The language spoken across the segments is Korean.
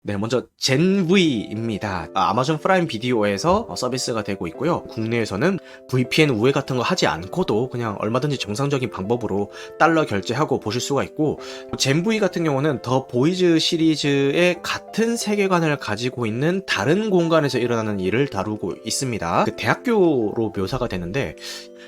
네, 먼저 젠V입니다. 아마존 프라임 비디오에서 서비스가 되고 있고요. 국내에서는 VPN 우회 같은 거 하지 않고도 그냥 얼마든지 정상적인 방법으로 달러 결제하고 보실 수가 있고, 젠V 같은 경우는 더 보이즈 시리즈의 같은 세계관을 가지고 있는 다른 공간에서 일어나는 일을 다루고 있습니다. 그 대학교로 묘사가 되는데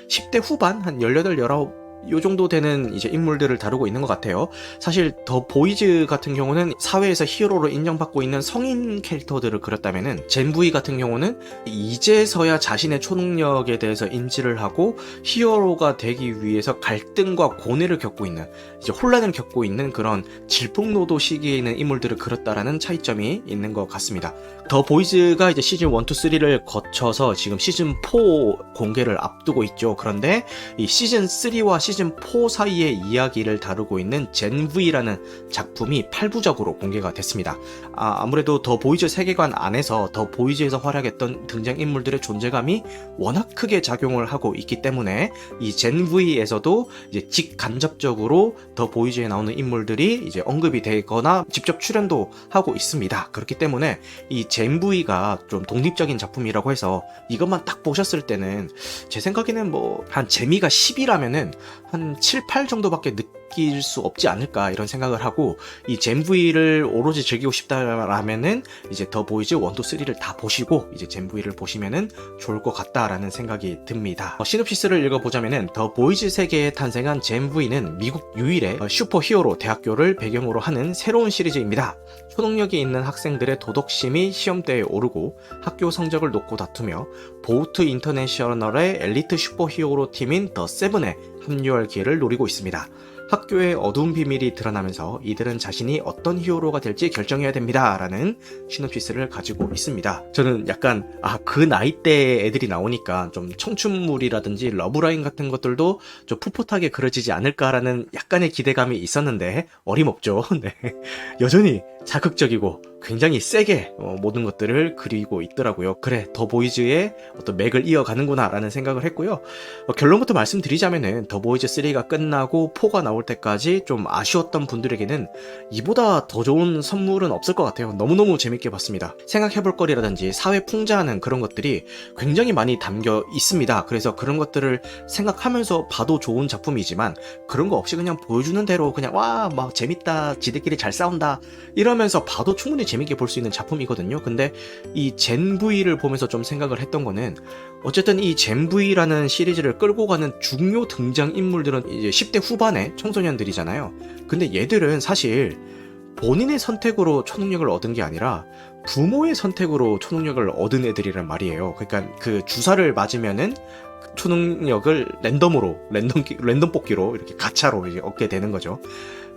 10대 후반 한 18, 19 요 정도 되는 이제 인물들을 다루고 있는 것 같아요. 사실 더 보이즈 같은 경우는 사회에서 히어로로 인정받고 있는 성인 캐릭터들을 그렸다면은 젠브이 같은 경우는 이제서야 자신의 초능력에 대해서 인지를 하고 히어로가 되기 위해서 갈등과 고뇌를 겪고 있는, 이제 혼란을 겪고 있는 그런 질풍노도 시기에 있는 인물들을 그렸다라는 차이점이 있는 것 같습니다. 더 보이즈가 이제 시즌 1, 2, 3를 거쳐서 지금 시즌 4 공개를 앞두고 있죠. 그런데 이 시즌 3와 시즌 4 사이의 이야기를 다루고 있는 젠V라는 작품이 8부작으로 공개가 됐습니다. 아무래도 더 보이즈 세계관 안에서 더 보이즈에서 활약했던 등장인물들의 존재감이 워낙 크게 작용을 하고 있기 때문에 이 젠V에서도 이제 직간접적으로 더 보이즈에 나오는 인물들이 이제 언급이 되거나 직접 출연도 하고 있습니다. 그렇기 때문에 이 젠V가 좀 독립적인 작품이라고 해서 이것만 딱 보셨을 때는 제 생각에는 뭐 한 재미가 10이라면은 한 7, 8 정도밖에 느낄 수 없지 않을까 이런 생각을 하고, 이 젠V를 오로지 즐기고 싶다라면은 이제 더 보이즈 1, 2, 3를 다 보시고 이제 젠V를 보시면은 좋을 것 같다라는 생각이 듭니다. 시놉시스를 읽어보자면은 더 보이즈 세계에 탄생한 젠V는 미국 유일의 슈퍼 히어로 대학교를 배경으로 하는 새로운 시리즈입니다. 초능력이 있는 학생들의 도덕심이 시험대에 오르고 학교 성적을 놓고 다투며 보우트 인터내셔널의 엘리트 슈퍼 히어로 팀인 더 세븐에 합류할 기회를 노리고 있습니다. 학교의 어두운 비밀이 드러나면서 이들은 자신이 어떤 히어로가 될지 결정해야 됩니다. 라는 시놉시스를 가지고 있습니다. 저는 약간 그 나이대 애들이 나오니까 좀 청춘물이라든지 러브라인 같은 것들도 좀 풋풋하게 그려지지 않을까라는 약간의 기대감이 있었는데 어림없죠. 네. 여전히 자극적이고 굉장히 세게 모든 것들을 그리고 있더라고요. 그래, 더 보이즈의 어떤 맥을 이어가는구나 라는 생각을 했고요. 결론부터 말씀드리자면은 더 보이즈 3가 끝나고 4가 나올 때까지 좀 아쉬웠던 분들에게는 이보다 더 좋은 선물은 없을 것 같아요. 너무너무 재밌게 봤습니다. 생각해볼 거리라든지 사회 풍자하는 그런 것들이 굉장히 많이 담겨 있습니다. 그래서 그런 것들을 생각하면서 봐도 좋은 작품이지만 그런 거 없이 그냥 보여주는 대로 그냥 와 막 재밌다, 지들끼리 잘 싸운다 이러면서 봐도 충분히 재밌게 볼 수 있는 작품이거든요. 근데 이 젠V를 보면서 좀 생각을 했던 거는, 어쨌든 이 젠V라는 시리즈를 끌고 가는 중요 등장인물들은 이제 10대 후반의 청소년들이잖아요. 근데 얘들은 사실 본인의 선택으로 초능력을 얻은 게 아니라 부모의 선택으로 초능력을 얻은 애들이란 말이에요. 그러니까 그 주사를 맞으면은 초능력을 랜덤 뽑기로 이렇게 가차로 이제 얻게 되는 거죠.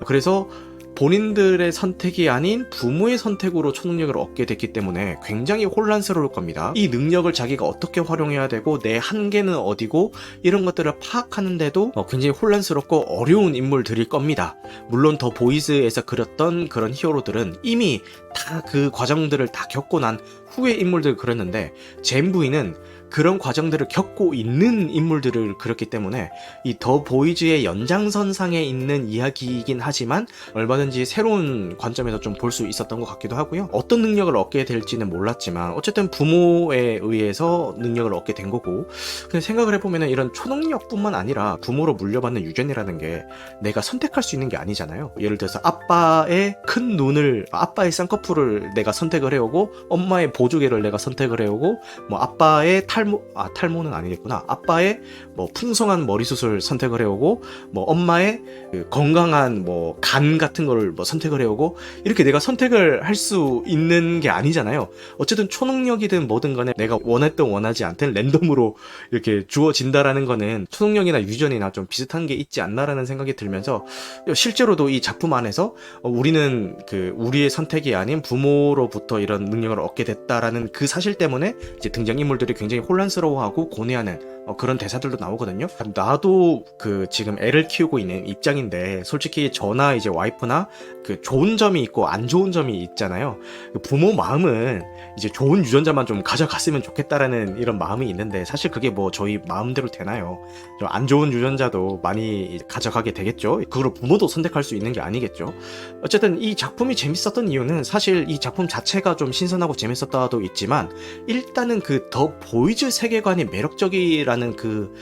그래서 본인들의 선택이 아닌 부모의 선택으로 초능력을 얻게 됐기 때문에 굉장히 혼란스러울 겁니다. 이 능력을 자기가 어떻게 활용해야 되고 내 한계는 어디고 이런 것들을 파악하는데도 굉장히 혼란스럽고 어려운 인물들일 겁니다. 물론 더 보이즈에서 그렸던 그런 히어로들은 이미 다 그 과정들을 다 겪고 난 후의 인물들을 그렸는데, 젠V는 그런 과정들을 겪고 있는 인물들을 그렸기 때문에 이 더 보이즈의 연장선상에 있는 이야기이긴 하지만 얼마든지 새로운 관점에서 좀 볼 수 있었던 것 같기도 하고요. 어떤 능력을 얻게 될지는 몰랐지만 어쨌든 부모에 의해서 능력을 얻게 된 거고, 근데 생각을 해보면 이런 초능력뿐만 아니라 부모로 물려받는 유전이라는 게 내가 선택할 수 있는 게 아니잖아요. 예를 들어서 아빠의 큰 눈을, 아빠의 쌍꺼풀을 내가 선택을 해오고, 엄마의 보조개를 내가 선택을 해오고, 뭐 아빠의 탈모는 아니겠구나. 아빠의 뭐 풍성한 머리숱을 선택을 해오고, 뭐 엄마의 그 건강한 뭐 간 같은 거를 뭐 선택을 해오고, 이렇게 내가 선택을 할 수 있는 게 아니잖아요. 어쨌든 초능력이든 뭐든 간에 내가 원했든 원하지 않든 랜덤으로 이렇게 주어진다라는 거는 초능력이나 유전이나 좀 비슷한 게 있지 않나라는 생각이 들면서, 실제로도 이 작품 안에서 우리는 그 우리의 선택이 아닌 부모로부터 이런 능력을 얻게 됐다라는 그 사실 때문에 이제 등장인물들이 굉장히 혼란스러워하고 고뇌하는 그런 대사들도 나오거든요. 나도 그 지금 애를 키우고 있는 입장인데 솔직히 저나 이제 와이프나 그 좋은 점이 있고 안 좋은 점이 있잖아요. 그 부모 마음은 이제 좋은 유전자만 좀 가져갔으면 좋겠다라는 이런 마음이 있는데 사실 그게 뭐 저희 마음대로 되나요? 좀 안 좋은 유전자도 많이 가져가게 되겠죠. 그걸 부모도 선택할 수 있는 게 아니겠죠. 어쨌든 이 작품이 재밌었던 이유는 사실 이 작품 자체가 좀 신선하고 재밌었다도 있지만 일단은 그 더 보이즈 세계관이 매력적이라는 그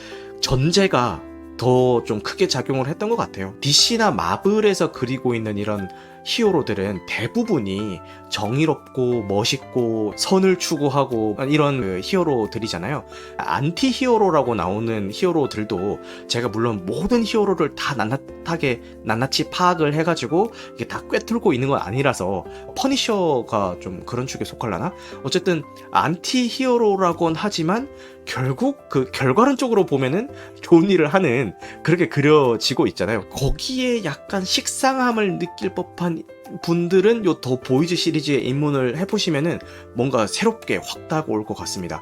전제가 더 좀 크게 작용을 했던 것 같아요. DC나 마블에서 그리고 있는 이런 히어로들은 대부분이 정의롭고 멋있고 선을 추구하고 이런 그 히어로들이잖아요. 안티 히어로라고 나오는 히어로들도 제가 물론 모든 히어로를 다 낱낱이 파악을 해가지고 이게 다 꿰뚫고 있는 건 아니라서 퍼니셔가 좀 그런 축에 속할라나? 어쨌든 안티 히어로라곤 하지만 결국 그 결과론적으로 보면은 좋은 일을 하는 그렇게 그려지고 있잖아요. 거기에 약간 식상함을 느낄 법한 분들은 요 더 보이즈 시리즈에 입문을 해보시면은 뭔가 새롭게 확 다가올 것 같습니다.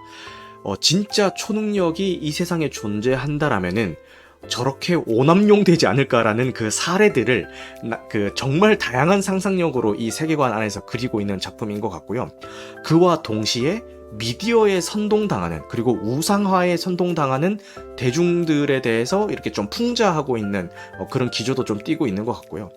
진짜 초능력이 이 세상에 존재한다라면은 저렇게 오남용 되지 않을까라는 그 사례들을 그 정말 다양한 상상력으로 이 세계관 안에서 그리고 있는 작품인 것 같고요. 그와 동시에 미디어에 선동당하는 그리고 우상화에 선동당하는 대중들에 대해서 이렇게 좀 풍자하고 있는 그런 기조도 좀 띄고 있는 것 같고요.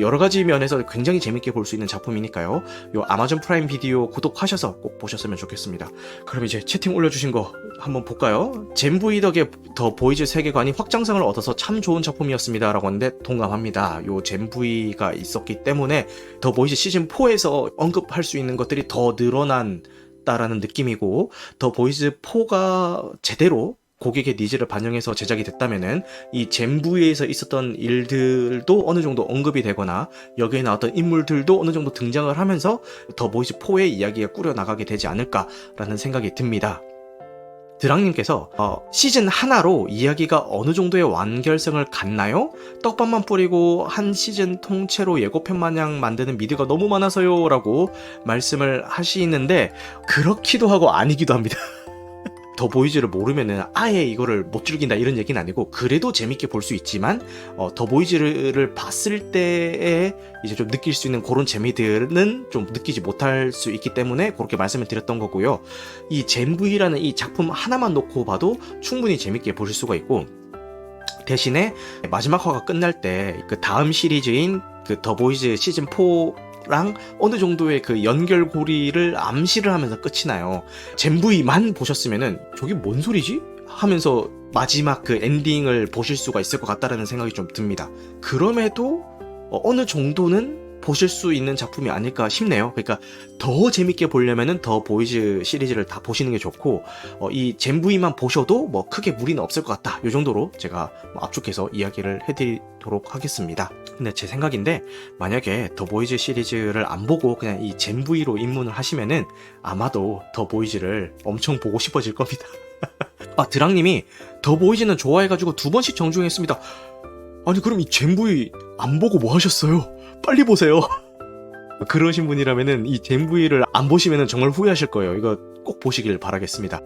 여러 가지 면에서 굉장히 재밌게 볼 수 있는 작품이니까요. 요 아마존 프라임 비디오 구독하셔서 꼭 보셨으면 좋겠습니다. 그럼 이제 채팅 올려주신 거 한번 볼까요? 젠부이 덕에 더 보이즈 세계관이 확장성을 얻어서 참 좋은 작품이었습니다 라고 하는데 동감합니다. 요 젠부이가 있었기 때문에 더 보이즈 시즌 4에서 언급할 수 있는 것들이 더 늘어난 다라는 느낌이고 더 보이즈 4가 제대로 고객의 니즈를 반영해서 제작이 됐다면은 이 젠부에서 있었던 일들도 어느 정도 언급이 되거나 여기에 나왔던 인물들도 어느 정도 등장을 하면서 더 보이즈 4의 이야기가 꾸려나가게 되지 않을까라는 생각이 듭니다. 드랑님께서 시즌 하나로 이야기가 어느 정도의 완결성을 갖나요? 떡밥만 뿌리고 한 시즌 통째로 예고편 마냥 만드는 미드가 너무 많아서요 라고 말씀을 하시는데 그렇기도 하고 아니기도 합니다. 더 보이즈를 모르면은 아예 이거를 못 즐긴다 이런 얘기는 아니고 그래도 재밌게 볼 수 있지만 더 보이즈를 봤을 때에 이제 좀 느낄 수 있는 그런 재미들은 좀 느끼지 못할 수 있기 때문에 그렇게 말씀을 드렸던 거고요. 이 젠부이라는 이 작품 하나만 놓고 봐도 충분히 재밌게 보실 수가 있고 대신에 마지막 화가 끝날 때 그 다음 시리즈인 그 더 보이즈 시즌 4랑 어느 정도의 그 연결고리를 암시를 하면서 끝이 나요. 젠부이만 보셨으면은 저게 뭔 소리지? 하면서 마지막 그 엔딩을 보실 수가 있을 것 같다라는 생각이 좀 듭니다. 그럼에도 어느 정도는 보실 수 있는 작품이 아닐까 싶네요. 그러니까 더 재밌게 보려면은 더 보이즈 시리즈를 다 보시는 게 좋고 이 젠부이만 보셔도 뭐 크게 무리는 없을 것 같다. 이 정도로 제가 압축해서 이야기를 해드리도록 하겠습니다. 근데 제 생각인데 만약에 더 보이즈 시리즈를 안 보고 그냥 이 젠부이로 입문을 하시면은 아마도 더 보이즈를 엄청 보고 싶어질 겁니다. 드랑님이 더 보이즈는 좋아해가지고 2번씩 정주행했습니다. 아니 그럼 이 젠부이 안 보고 뭐 하셨어요? 빨리 보세요. 그러신 분이라면은 이 젠부이를 안 보시면은 정말 후회하실 거예요. 이거 꼭 보시길 바라겠습니다.